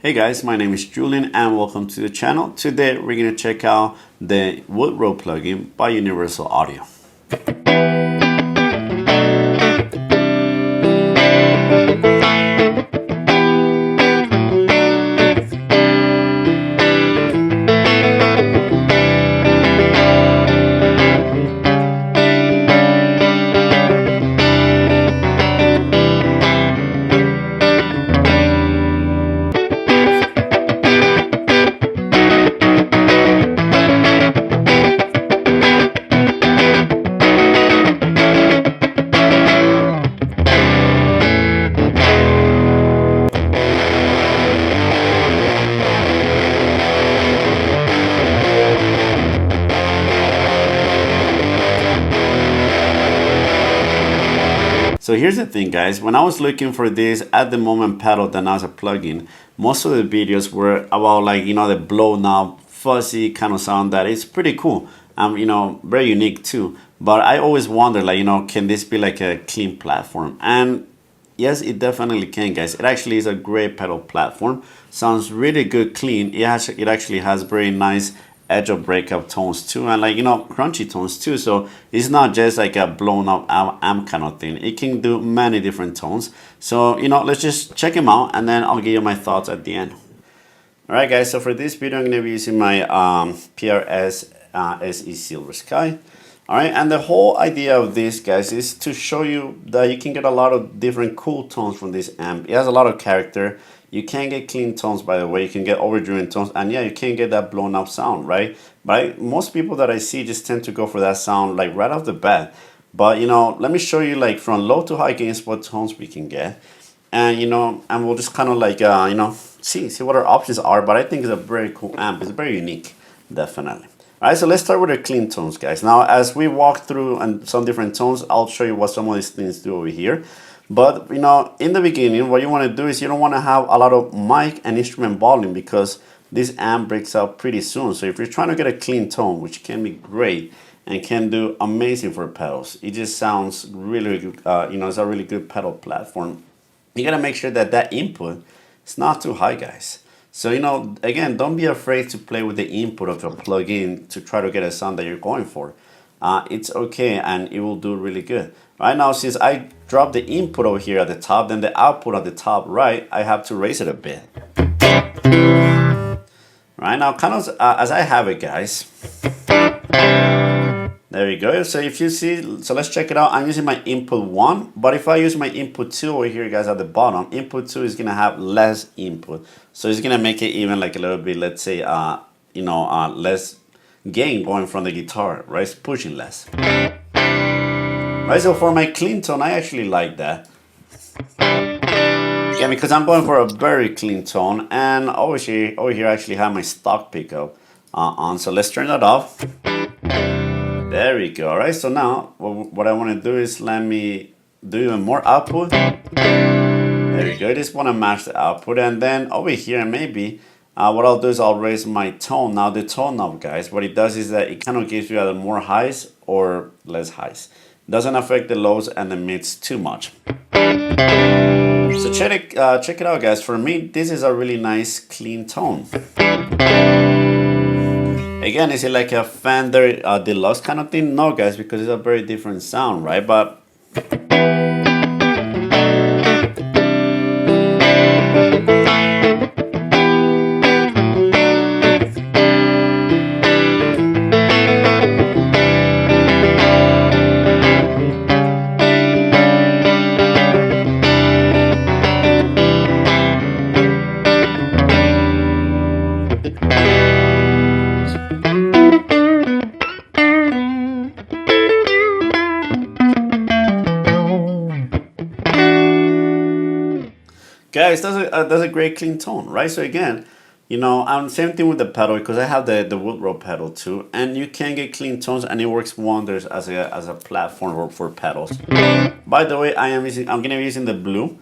Hey guys, my name is Julian and welcome to the channel. Today we're going to check out the Woodrow plugin by Universal Audio. So here's the thing guys, when I was looking for this at the moment pedal that now is a plugin, most of the videos were about the blown up fuzzy kind of sound that is pretty cool. Very unique too. But I always wonder can this be like a clean platform? And yes, it definitely can guys. It actually is a great pedal platform. Sounds really good clean. It actually has very nice edge of breakup tones too, and crunchy tones too. So it's not just like a blown up amp kind of thing. It can do many different tones. So let's just check them out and then I'll give you my thoughts at the end. Alright guys, so for this video I'm going to be using my PRS SE Silver Sky. Alright, and the whole idea of this guys is to show you that you can get a lot of different cool tones from this amp. It has a lot of character. You can get clean tones, by the way. You can get overdriven tones, and yeah, you can get that blown up sound, right? But most people that I see just tend to go for that sound like right off the bat. But let me show you from low to high gains what tones we can get, and and we'll just kind of see what our options are. But I think it's a very cool amp. It's very unique, definitely. All right, so let's start with the clean tones, guys. Now, as we walk through and some different tones, I'll show you what some of these things do over here. But in the beginning, what you want to do is you don't want to have a lot of mic and instrument volume because this amp breaks out pretty soon. So if you're trying to get a clean tone, which can be great and can do amazing for pedals, it just sounds really good. It's a really good pedal platform. You gotta make sure that input is not too high, guys. So again, don't be afraid to play with the input of your plugin to try to get a sound that you're going for. It's okay and it will do really good. Right now, since I dropped the input over here at the top, then the output at the top right, I have to raise it a bit. Right now, kind of as I have it, guys. There we go. So if you see, so let's check it out. I'm using my input 1, but if I use my input 2 over here, guys, at the bottom, input 2 is gonna have less input. So it's gonna make it even like a little bit, let's say, less gain going from the guitar, right? It's pushing less. Right, so for my clean tone, I actually like that. Yeah, because I'm going for a very clean tone, and over here I actually have my stock pickup on. So let's turn that off. There we go. All right, so now what I want to do is let me do even more output. There we go. I just want to match the output, and then over here maybe what I'll do is I'll raise my tone. Now the tone knob, guys, what it does is that it kind of gives you either more highs or less highs. Doesn't affect the lows and the mids too much. So check it out, guys. For me, this is a really nice clean tone. Again, is it like a Fender Deluxe kind of thing? No, guys, because it's a very different sound, right? But guys, that's a great clean tone, right? So again, same thing with the pedal because I have the Woodrow pedal too, and you can get clean tones and it works wonders as a platform for pedals. By the way, I'm gonna be using the blue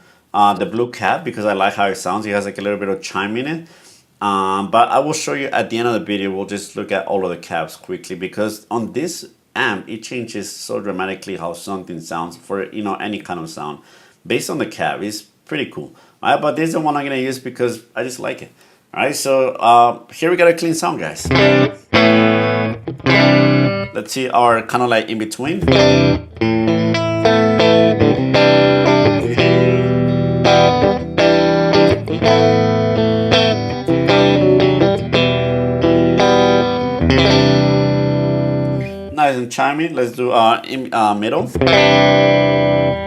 cap because I like how it sounds. It has like a little bit of chime in it. But I will show you at the end of the video. We'll just look at all of the caps quickly because on this amp it changes so dramatically how something sounds for any kind of sound based on the cap. It's pretty cool. All right, but this is the one I'm gonna use because I just like it. All right, so here we got a clean sound, guys. Let's see our kind of like in between. Nice and chiming. Let's do middle.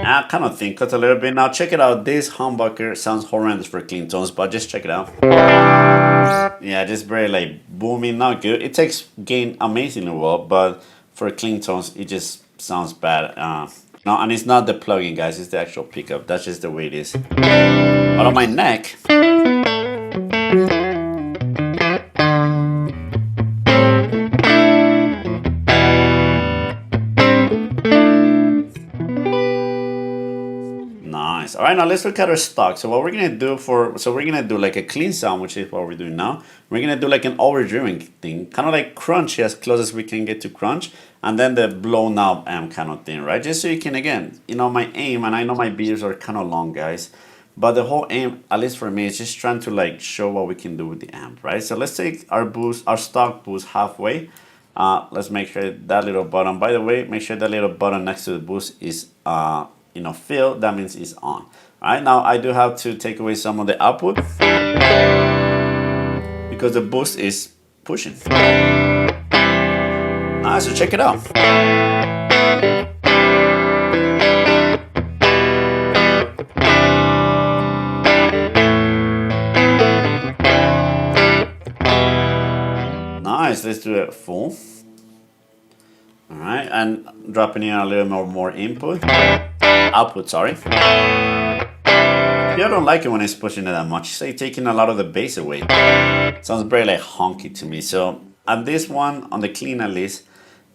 I kind of think cuts a little bit. Now check it out. This humbucker sounds horrendous for clean tones, but just check it out. Yeah, just very like booming, not good. It takes gain amazingly well, but for clean tones, it just sounds bad. No, and it's not the plugin, guys. It's the actual pickup. That's just the way it is. But on my neck. Nice. All right, now let's look at our stock. So what we're gonna do we're gonna do like a clean sound, which is what we're doing now. We're gonna do like an overdriven thing, kind of like crunch, as close as we can get to crunch, and then the blown out amp kind of thing, right? Just so you can, again, you know, my aim, and I know my videos are kind of long, guys, but the whole aim, at least for me, is just trying to like show what we can do with the amp, right? So let's take our boost, our stock boost halfway. Let's make sure that little button, by the way, make sure that little button next to the boost is you know, filled. That means it's on. All right, now I do have to take away some of the output because the boost is pushing. Nice, so check it out. Nice, let's do it full. All right, and dropping in a little more output, sorry. Yeah, I don't like it when it's pushing it that much. It's like taking a lot of the bass away. Sounds very like honky to me. So on this one, on the clean at least,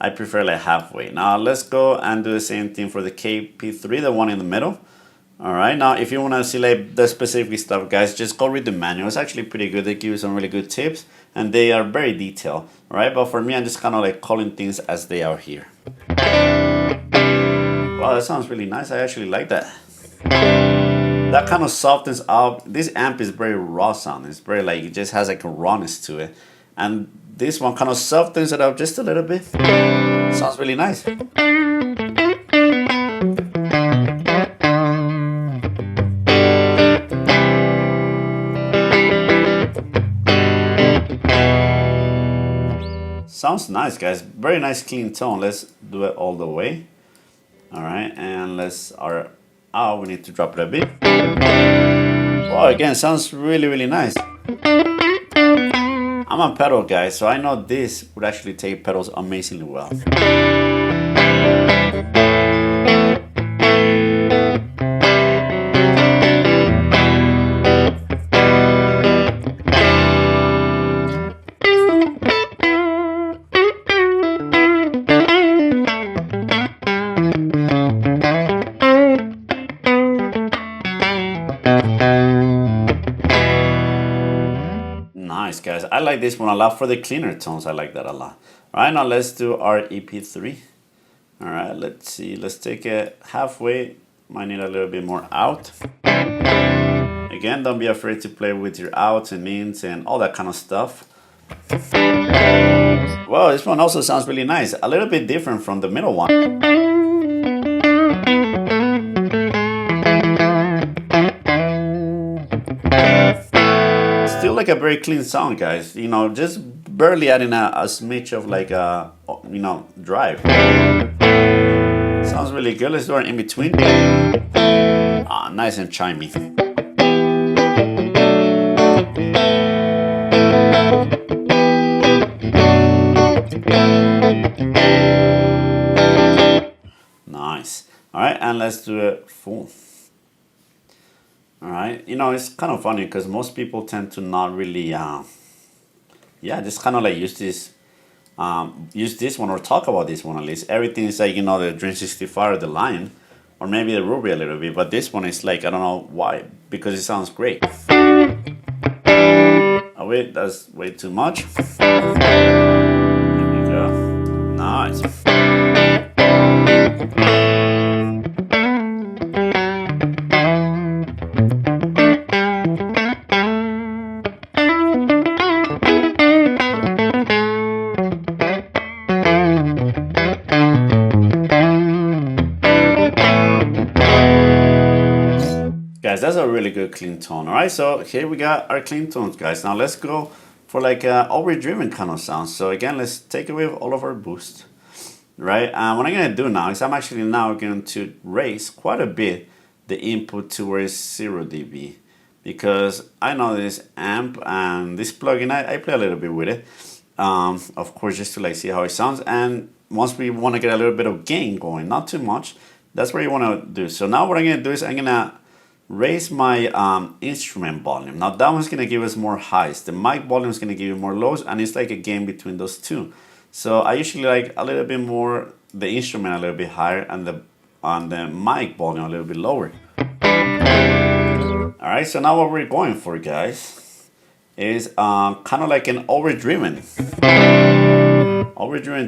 I prefer like halfway. Now let's go and do the same thing for the KP3, the one in the middle. All right, now if you want to see like the specific stuff, guys, just go read the manual. It's actually pretty good. They give you some really good tips, and they are very detailed. All right, but for me, I'm just kind of like calling things as they are here. Wow, that sounds really nice. I actually like that. That kind of softens up. This amp is very raw sound. It's very like, it just has like a rawness to it. And this one kind of softens it up just a little bit. Sounds really nice. Sounds nice, guys. Very nice clean tone. Let's do it all the way. All right, and let's we need to drop it a bit. Wow, again, sounds really, really nice. I'm a pedal guy, so I know this would actually take pedals amazingly well. Nice, guys. I like this one a lot for the cleaner tones. I like that a lot. All right, now let's do our EP3. All right, let's see. Let's take it halfway. Might need a little bit more out. Again, don't be afraid to play with your outs and ins and all that kind of stuff. Well, this one also sounds really nice. A little bit different from the middle one. Still like a very clean sound, guys. You know, just barely adding a smidge of like a, you know, drive. Sounds really good. Let's do our in between. Ah, nice and chimey. Nice. All right, and let's do it full. All right, you know, it's kind of funny because most people tend to not really, just kind of like use this one or talk about this one at least. Everything is like, you know, the Dream 65 or the Lion, or maybe the Ruby a little bit, but this one is like, I don't know why, because it sounds great. Oh wait, that's way too much. There we go. Nice. good clean tone. All right, so here we got our clean tones, guys. Now let's go for like a overdriven kind of sound. So again, let's take away all of our boost, right? What I'm gonna do now is I'm actually now going to raise quite a bit the input towards 0 dB, because I know this amp and this plugin, I play a little bit with it, of course, just to like see how it sounds. And once we want to get a little bit of gain going, not too much, that's what you want to do. So now what I'm gonna do is I'm gonna raise my instrument volume. Now that one's gonna give us more highs. The mic volume is gonna give you more lows, and it's like a game between those two. So I usually like a little bit more the instrument a little bit higher, and the mic volume a little bit lower. All right, so now what we're going for, guys, is kind of like an overdriven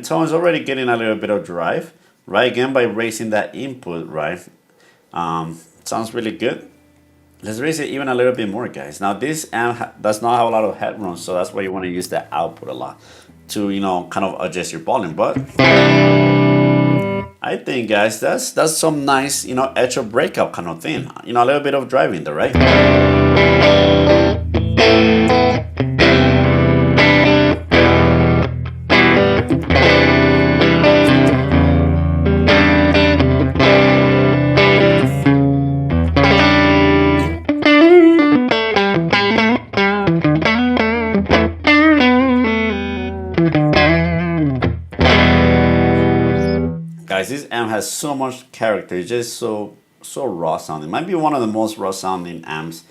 tone. Is already getting a little bit of drive, right? Again, by raising that input, right? Sounds really good. Let's raise it even a little bit more, guys. Now this amp does not have a lot of headroom, so that's why you want to use the output a lot to, you know, kind of adjust your volume. But I think, guys, that's some nice, you know, edge of breakup kind of thing. You know, a little bit of drive in there, right? Guys, this amp has so much character. It's just so raw sounding. Might be one of the most raw sounding amps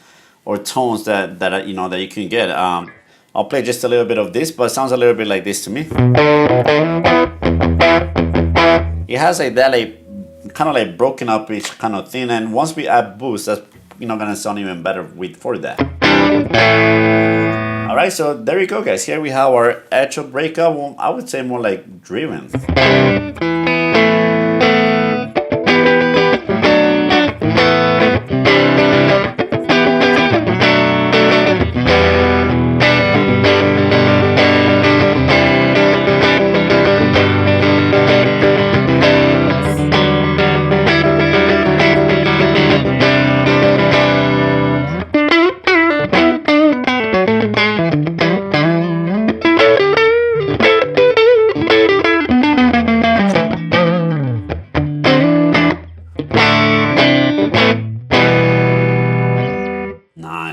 or tones that you know that you can get. I'll play just a little bit of this, but it sounds a little bit like this to me. It has like that, like kind of like broken up each kind of thing, and once we add boost, that's, you know, gonna sound even better for that. All right, so there you go, guys. Here we have our edge of breakup. Well, I would say more like driven.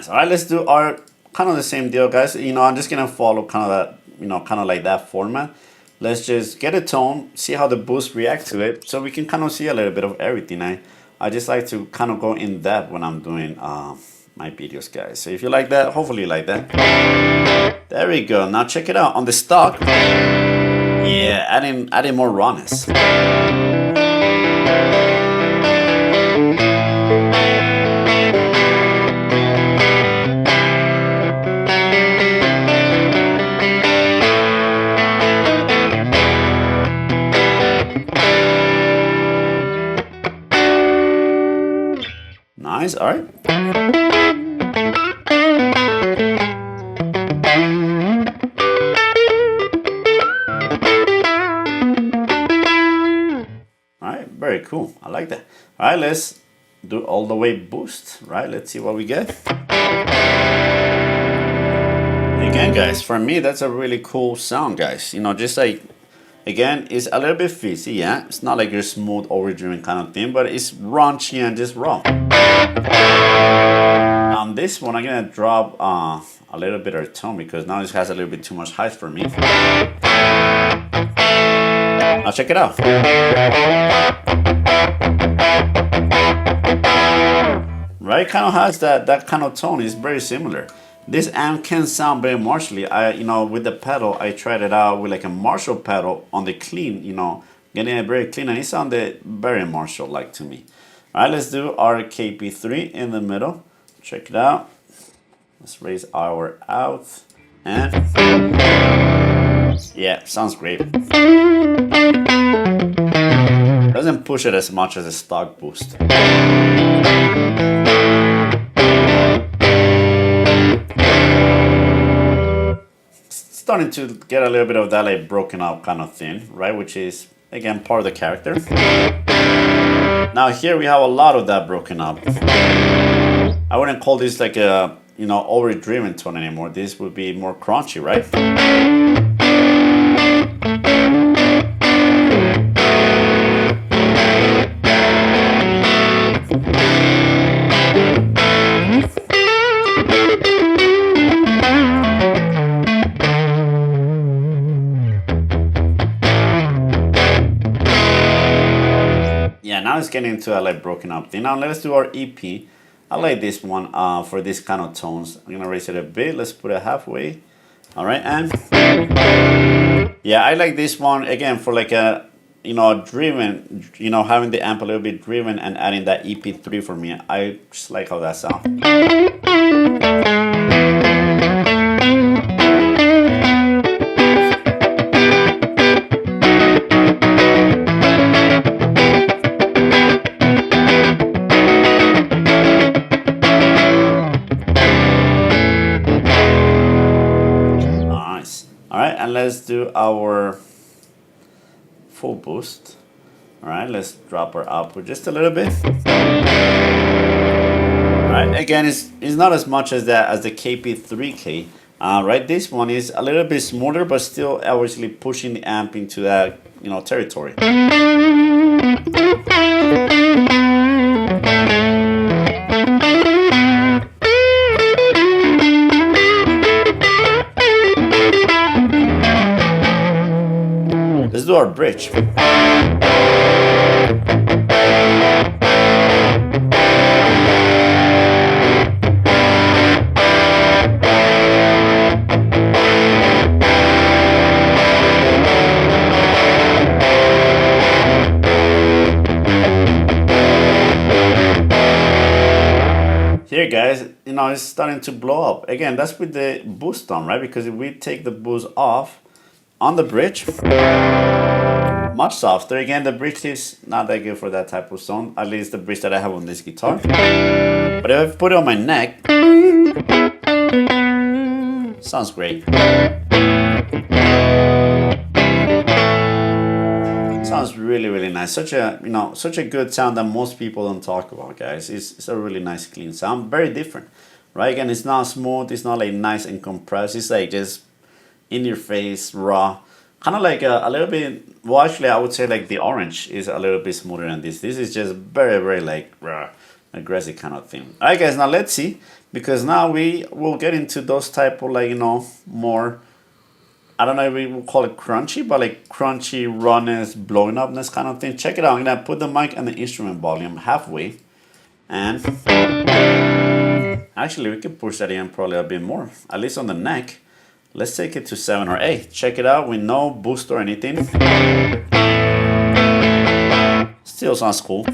All right, let's do our kind of the same deal, guys. You know, I'm just gonna follow kind of that, you know, kind of like that format. Let's just get a tone, see how the boost reacts to it, so we can kind of see a little bit of everything. I just like to kind of go in depth when I'm doing my videos, guys. So if you like that, hopefully you like that. There we go. Now check it out on the stock. Yeah, adding more rawness. Nice, all right. All right, very cool. I like that. All right, let's do all the way boost, right? Let's see what we get. Again, guys, for me, that's a really cool sound, guys. You know, just like, again, it's a little bit fizzy, yeah? It's not like your smooth, overdriven kind of thing, but it's raunchy and just raw. On this one, I'm gonna drop a little bit of tone because now this has a little bit too much height for me. Now check it out. Right, kind of has that kind of tone. It's very similar. This amp can sound very Marshally. You know, with the pedal, I tried it out with like a Marshall pedal on the clean, you know, getting it very clean, and it sounded very Marshall-like to me. All right, let's do our KP3 in the middle. Check it out. Let's raise our out, and yeah, sounds great. Doesn't push it as much as a stock boost. Starting to get a little bit of that like broken up kind of thing, right? Which is, again, part of the character. Now here we have a lot of that broken up. I I wouldn't call this like a, you know, overdriven tone anymore. This would be more crunchy, right? Yeah, now it's getting into a like broken up thing. Now let's do our EP. I like this one for this kind of tones. I'm gonna raise it a bit. Let's put it halfway. All right, and yeah, I like this one again for like a, you know, driven, you know, having the amp a little bit driven and adding that EP3 for me. I just like how that sounds. Let's do our full boost. All right, let's drop our output just a little bit. All right, again, it's not as much as that as the KP3K. Right, this one is a little bit smoother, but still obviously pushing the amp into that, you know, territory. Let's do our bridge. Here guys, you know, it's starting to blow up. Again, that's with the boost on, right? Because if we take the boost off on the bridge, much softer. Again, the bridge is not that good for that type of sound, at least the bridge that I have on this guitar. But if I put it on my neck, sounds great. Sounds really, really nice. Such a, you know, such a good sound that most people don't talk about, guys. It's a really nice, clean sound, very different, right? Again, it's not smooth. It's not like nice and compressed. It's like just in your face, raw. Kind of like a little bit, well, actually, I would say like the orange is a little bit smoother than this. This is just very, very like raw, aggressive kind of thing. All right, guys, now let's see, because now we will get into those type of like, you know, more, I don't know if we will call it crunchy, but like crunchy rawness, blowing upness kind of thing. Check it out. I'm gonna put the mic and the instrument volume halfway, and actually we can push that in probably a bit more, at least on the neck. Let's take it to 7 or 8. Check it out with no boost or anything. Still sounds cool.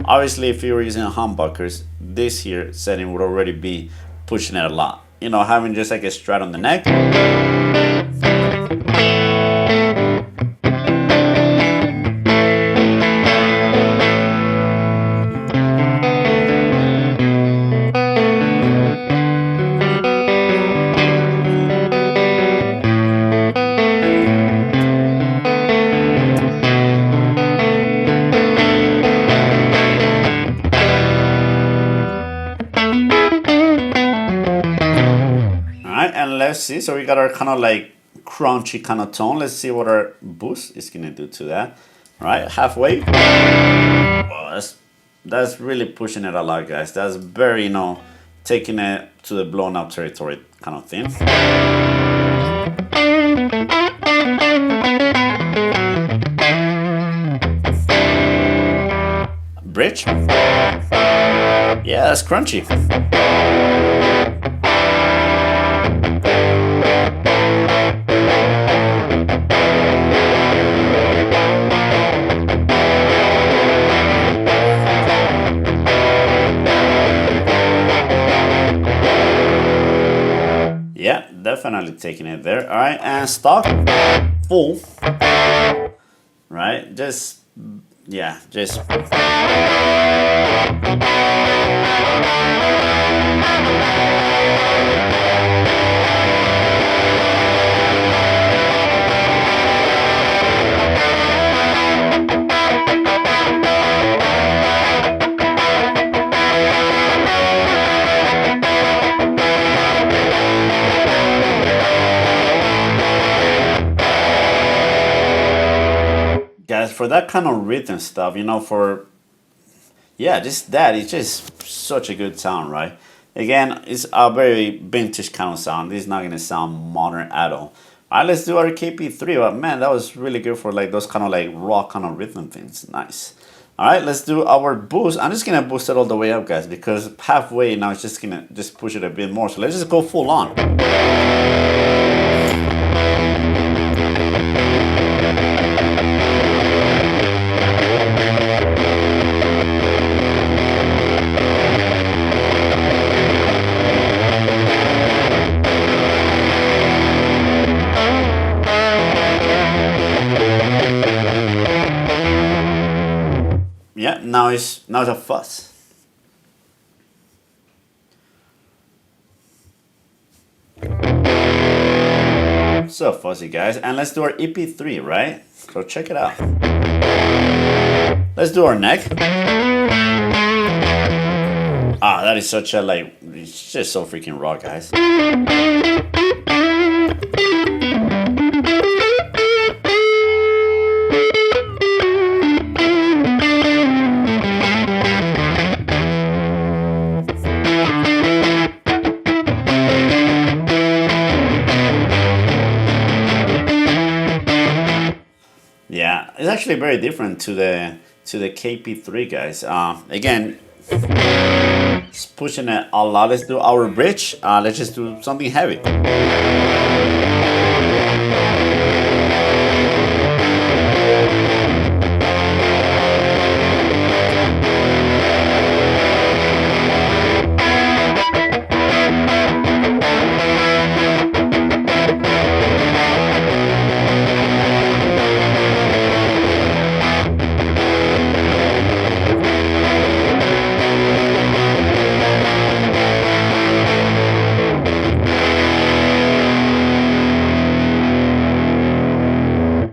Obviously, if you were using humbuckers, this here setting would already be pushing it a lot. You know, having just like a strat on the neck. Let's see, so we got our kind of like crunchy kind of tone. Let's see what our boost is gonna do to that. All right, halfway. Oh, that's really pushing it a lot, guys. That's very, you know, taking it to the blown up territory kind of thing. Bridge. Yeah, that's crunchy. Yeah, definitely taking it there. All right, and stock, full. Right, just, yeah, just. for that kind of rhythm stuff, you know, for, yeah, just that, it's just such a good sound, right? Again, it's a very vintage kind of sound. This is not gonna sound modern at all. All right, let's do our KP3. But man, that was really good for like those kind of like raw kind of rhythm things. Nice. All right, let's do our boost. I'm just gonna boost it all the way up, guys, because halfway now it's just gonna just push it a bit more. So let's just go full on. Yeah, now it's a fuzz. So fuzzy, guys, and let's do our EP3, right? So check it out. Let's do our neck. Ah, that is such a like, it's just so freaking raw, guys. Yeah, it's actually very different to the KP3, guys. Again, it's pushing it a lot. Let's do our bridge. Let's just do something heavy.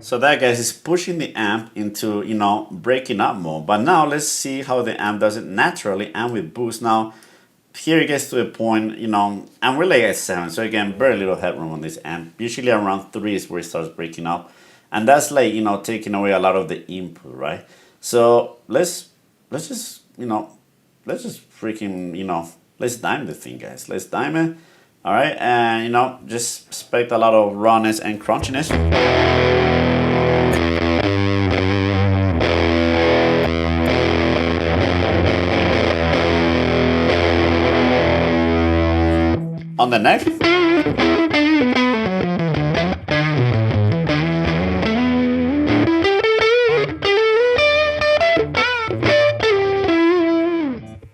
So that, guys, is pushing the amp into, you know, breaking up mode. But now let's see how the amp does it naturally and with boost. Now, here it gets to a point, you know, and we're like at 7. So again, very little headroom on this amp. Usually around 3 is where it starts breaking up. And that's like, you know, taking away a lot of the input, right? So let's just, you know, let's just freaking, you know, let's dime the thing, guys. Let's dime it. All right, and, you know, just expect a lot of rawness and crunchiness. On the neck.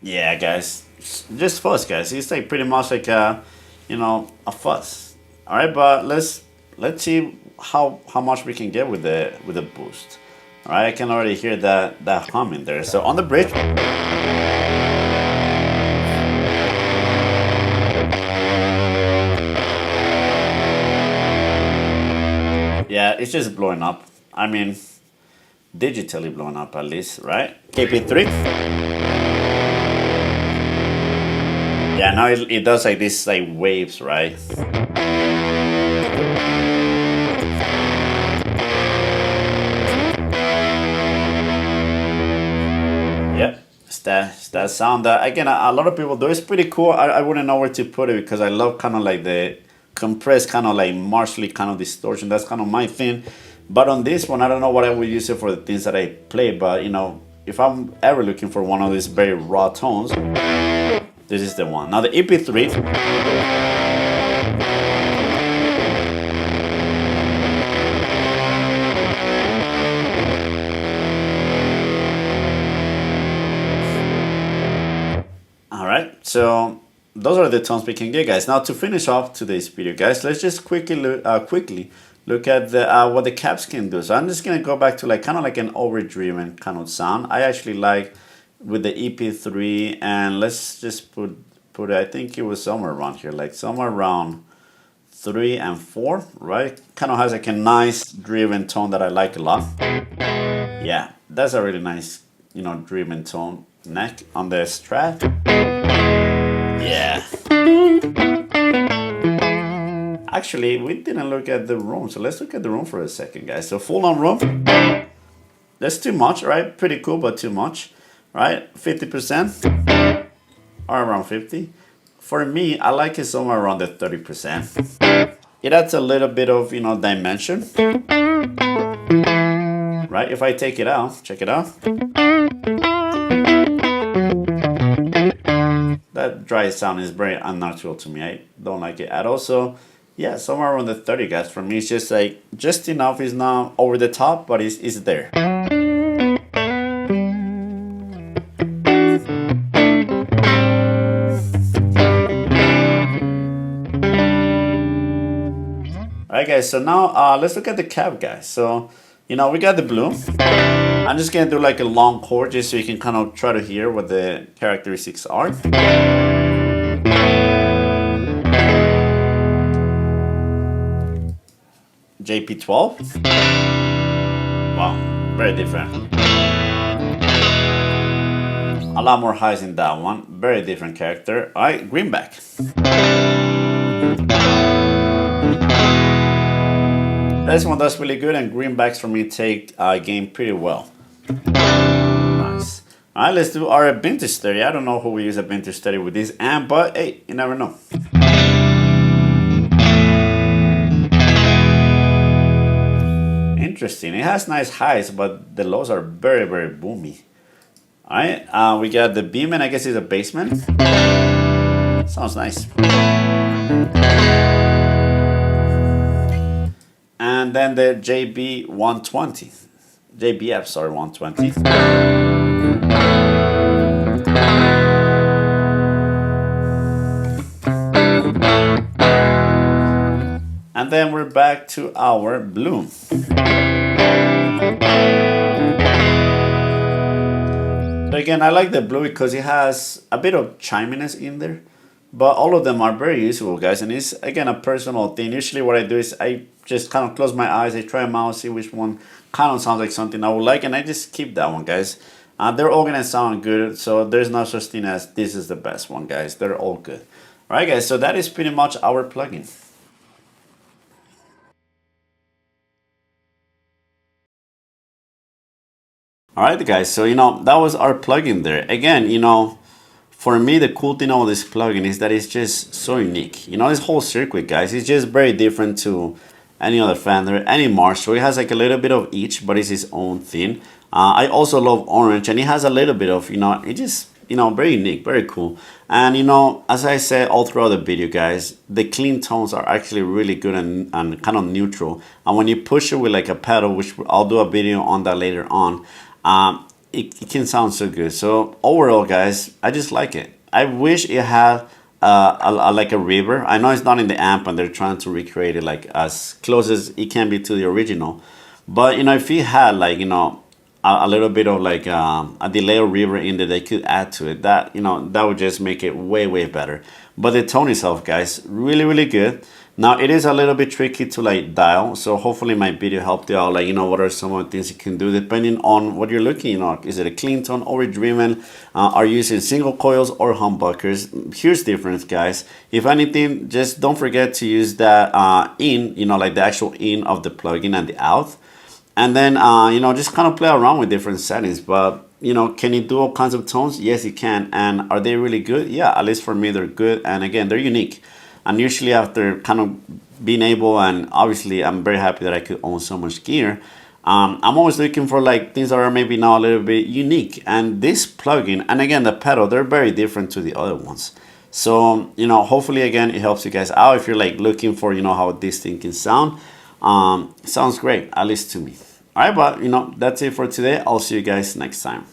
Yeah, guys, just fuzz, guys. It's like pretty much like a, you know, a fuzz. All right, but let's see how much we can get with the boost. All right, I can already hear that hum in there. So on the bridge. Yeah, it's just blowing up. I mean, digitally blowing up at least, right? KP3. Yeah, now it does like this like waves, right? Yep, it's that sound that, again, a lot of people do. It's pretty cool. I wouldn't know where to put it because I love kind of like the compressed kind of like martially kind of distortion. That's kind of my thing. But on this one, I don't know what I would use it for the things that I play. But, you know, if I'm ever looking for one of these very raw tones, this is the one. Now the EP3. All right, so those are the tones we can get, guys. Now to finish off today's video, guys, let's just quickly look at the what the caps can do. So I'm just gonna go back to like kind of like an overdriven kind of sound. I actually like with the EP3, and let's just put I think it was somewhere around here, like somewhere around 3 and 4, right? Kind of has like a nice driven tone that I like a lot. Yeah, that's a really nice, you know, driven tone. Neck on the Strat. Yeah. Actually, we didn't look at the room, so let's look at the room for a second, guys. So full on room. that's too much, right? Pretty cool, but too much, right? 50% or around 50. For me, I like it somewhere around the 30%. It adds a little bit of, you know, dimension, right? If I take it out, check it out. That dry sound is very unnatural to me. I don't like it at all. So yeah, somewhere around the 30, guys. For me, it's just like, just enough. Is not over the top, but it's there. Alright guys, so now let's look at the cab, guys. So, you know, we got the blue. I'm just gonna do like a long chord just so you can kind of try to hear what the characteristics are. JP12. Wow, very different. A lot more highs in that one. Very different character. Alright, greenback. This one does really good, and greenbacks for me take game pretty well. Nice. Alright, let's do our vintage 30. I don't know who we use a vintage 30 with this amp, but hey, you never know. Interesting. It has nice highs, but the lows are very, very boomy. Alright, we got the Beeman. I guess it's a basement. Sounds nice. And then the JB 120. JBF, sorry, 120. And then we're back to our blue. So again, I like the blue because it has a bit of chiminess in there. But all of them are very useful, guys, and it's, again, a personal thing. Usually what I do is I just kind of close my eyes, I try them out, see which one kind of sounds like something I would like, and I just keep that one, guys. They're all going to sound good, so there's no such thing as this is the best one, guys. They're all good. All right, guys, so that is pretty much our plugin. All right, guys, so, you know, that was our plugin there. Again, you know, for me, the cool thing about this plugin is that it's just so unique. You know, this whole circuit, guys, it's just very different to any other Fender, any Marshall. It has like a little bit of each, but it's its own thing. I also love orange, and it has a little bit of, you know, it just, you know, very unique, very cool. And, you know, as I said all throughout the video, guys, the clean tones are actually really good and kind of neutral. And when you push it with like a pedal, which I'll do a video on that later on, it can sound so good. So overall, guys, I just like it. I wish it had like a reverb. I know it's not in the amp and they're trying to recreate it like as close as it can be to the original, but you know, if it had like, you know, a little bit of like a delay or reverb in there they could add to it, that, you know, that would just make it way better. But the tone itself, guys, really good. Now it is a little bit tricky to like dial, so hopefully my video helped you out, like, you know, what are some of the things you can do depending on what you're looking, you know, is it a clean tone or driven, are you using single coils or humbuckers? Huge difference, guys. If anything, just don't forget to use that in, you know, like the actual in of the plugin and the out, and then you know, just kind of play around with different settings. But you know, can you do all kinds of tones? Yes, you can. And are they really good? Yeah, at least for me, they're good. And again, they're unique. And usually after kind of being able, and obviously I'm very happy that I could own so much gear, I'm always looking for like things that are maybe now a little bit unique. And this plugin, and again, the pedal, they're very different to the other ones. So, you know, hopefully again, it helps you guys out if you're like looking for, you know, how this thing can sound. Sounds great, at least to me. All right, but you know, that's it for today. I'll see you guys next time.